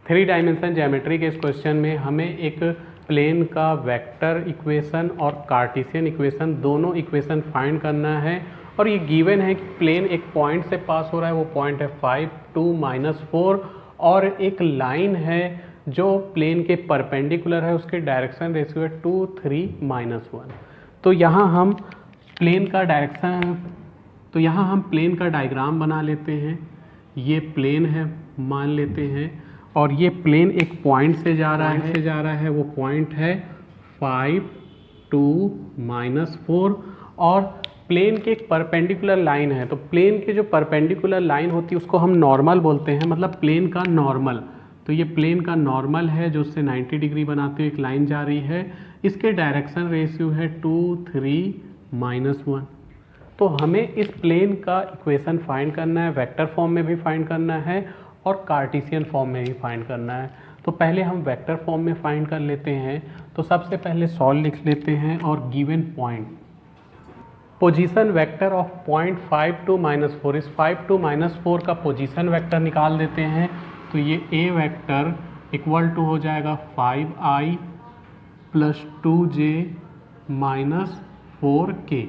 Three dimension geometry के इस question में हमें एक प्लेन का वेक्टर इक्वेशन और कार्टेशियन इक्वेशन दोनों इक्वेशन फाइंड करना है। और ये गिवन है कि प्लेन एक पॉइंट से पास हो रहा है, वो पॉइंट है 5, 2, -4 और एक लाइन है जो प्लेन के परपेंडिकुलर है, उसके डायरेक्शन रेशियो है 2, 3, -1। तो यहाँ हम प्लेन का डायग्राम बना लेते हैं। ये प्लेन है मान लेते हैं और ये प्लेन एक पॉइंट से जा रहा है, वो पॉइंट है 5, 2, -4 और प्लेन के एक परपेंडिकुलर लाइन है। तो प्लेन के जो परपेंडिकुलर लाइन होती है उसको हम नॉर्मल बोलते हैं, मतलब प्लेन का नॉर्मल। तो ये प्लेन का नॉर्मल है जो उससे 90 डिग्री बनाते हुए एक लाइन जा रही है। इसके डायरेक्शन रेशियो है 2, 3, -1। तो हमें इस प्लेन का इक्वेशन फाइंड करना है, वेक्टर फॉर्म में भी फाइंड करना है और कार्टेशियन फॉर्म में भी फाइंड करना है। तो पहले हम वेक्टर फॉर्म में फाइंड कर लेते हैं। तो सबसे पहले सॉल्व लिख लेते हैं और given point position vector of point 5, 2, -4, इस 5, 2, -4 का पोजीशन वेक्टर निकाल देते हैं। तो ये ए वेक्टर इक्वल टू हो जाएगा 5i + 2j - 4k।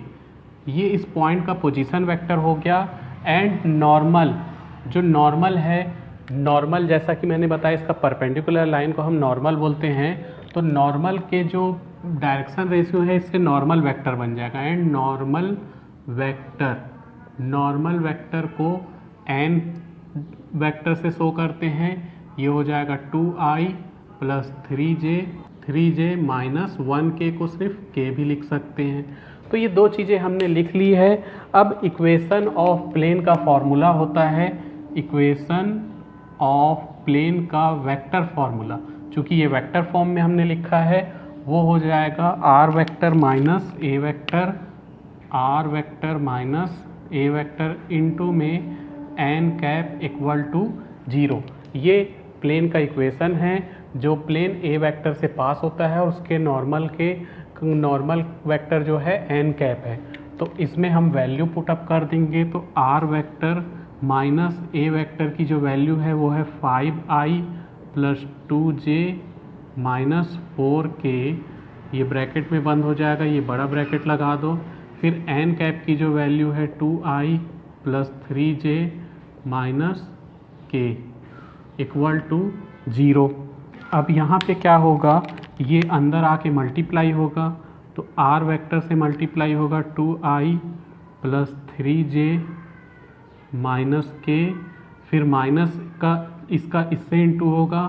ये इस पॉइंट का पोजीशन वेक्टर हो गया। एंड नॉर्मल, जो नॉर्मल है, नॉर्मल जैसा कि मैंने बताया इसका परपेंडिकुलर लाइन को हम नॉर्मल बोलते हैं। तो नॉर्मल के जो डायरेक्शन रेशियो है इससे नॉर्मल वेक्टर बन जाएगा। एंड नॉर्मल वेक्टर को n वेक्टर से शो करते हैं। ये हो जाएगा 2i + 3j -1k को सिर्फ k भी लिख सकते हैं। तो ये दो चीज़ें हमने लिख ली है। अब इक्वेशन ऑफ प्लेन का फॉर्मूला होता है, इक्वेशन ऑफ प्लेन का वेक्टर फॉर्मूला, चूँकि ये वेक्टर फॉर्म में हमने लिखा है, वो हो जाएगा r वेक्टर माइनस ए वेक्टर इंटू में n कैप इक्वल टू 0। ये प्लेन का इक्वेशन है जो प्लेन ए वेक्टर से पास होता है और उसके नॉर्मल वेक्टर जो है n कैप है। तो इसमें हम वैल्यू पुटअप कर देंगे। तो r वेक्टर माइनस ए वेक्टर की जो वैल्यू है वो है 5i + 2j - 4k। ये ब्रैकेट में बंद हो जाएगा, ये बड़ा ब्रैकेट लगा दो। फिर n कैप की जो वैल्यू है 2i + 3j - k equal to 0। अब यहाँ पे क्या होगा, ये अंदर आके मल्टीप्लाई होगा। तो r वेक्टर से मल्टीप्लाई होगा 2i + 3j - k, फिर माइनस का इसका इससे इंटू होगा।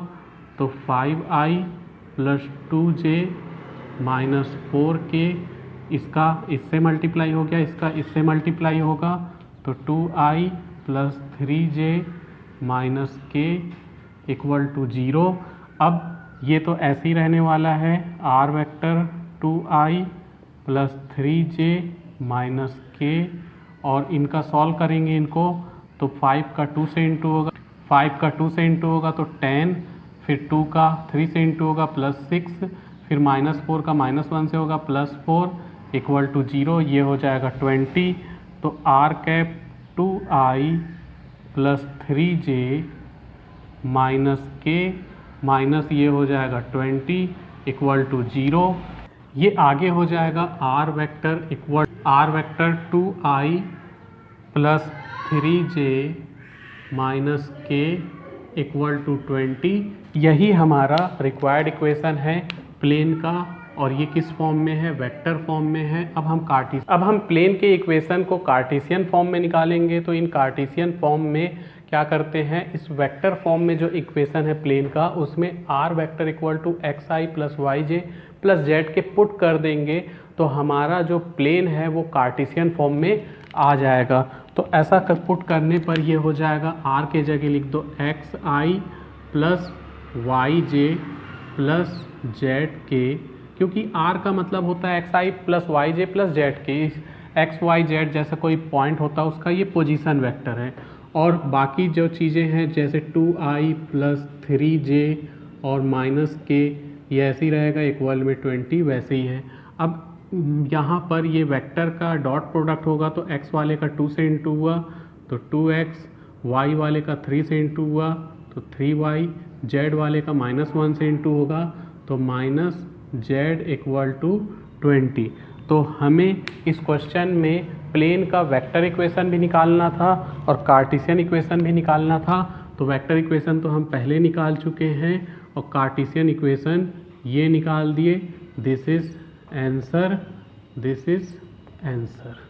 तो 5i + 2j - 4k, इसका इससे मल्टीप्लाई हो गया, इसका इससे मल्टीप्लाई होगा। तो 2i + 3j - k equal to 0। अब ये तो ऐसे ही रहने वाला है। r vector 2i + 3j - k और इनका सॉल्व करेंगे इनको। तो 5 का 2 से इंटू होगा तो 10, फिर 2 का 3 से इंटू होगा +6, फिर -4 का -1 से होगा +4 इक्वल टू 0। ये हो जाएगा 20। तो r cap 2i + 3j - k minus ये हो जाएगा 20 इक्वल टू 0। ये आगे हो जाएगा r vector 2i + 3j - k equal to 20। यही हमारा रिक्वायर्ड इक्वेशन है प्लेन का, और ये किस फॉर्म में है, वेक्टर फॉर्म में है। अब हम प्लेन के इक्वेशन को कार्टेशियन फॉर्म में निकालेंगे। तो इन कार्टेशियन फॉर्म में क्या करते हैं, इस वेक्टर फॉर्म में जो इक्वेशन है प्लेन का, उसमें r vector equal to xi + yj + z के पुट कर देंगे। तो हमारा जो प्लेन है वो कार्टेशियन फॉर्म में आ जाएगा। तो ऐसा पुट करने पर ये हो जाएगा, r के जगह लिख दो xi + yj + zk, क्योंकि r का मतलब होता है xi + yj + zk। x y z जैसा कोई पॉइंट होता है उसका ये पोजीशन वेक्टर है। और बाकी जो चीज़ें हैं जैसे 2i + 3j और -k, ये ऐसे ही रहेगा, इक्वल में 20 वैसे ही है। अब यहाँ पर ये वेक्टर का डॉट प्रोडक्ट होगा। तो x वाले का 2 से इंटू हुआ तो 2x, y वाले का 3 से इंटू हुआ तो 3y, जेड वाले का -1 से इंटू होगा तो -z=20। तो हमें इस क्वेश्चन में प्लेन का वेक्टर इक्वेशन भी निकालना था और कार्टेशियन इक्वेशन भी निकालना था। तो वेक्टर इक्वेशन तो हम पहले निकाल चुके हैं और कार्टेशियन इक्वेशन ये निकाल दिए। This is answer.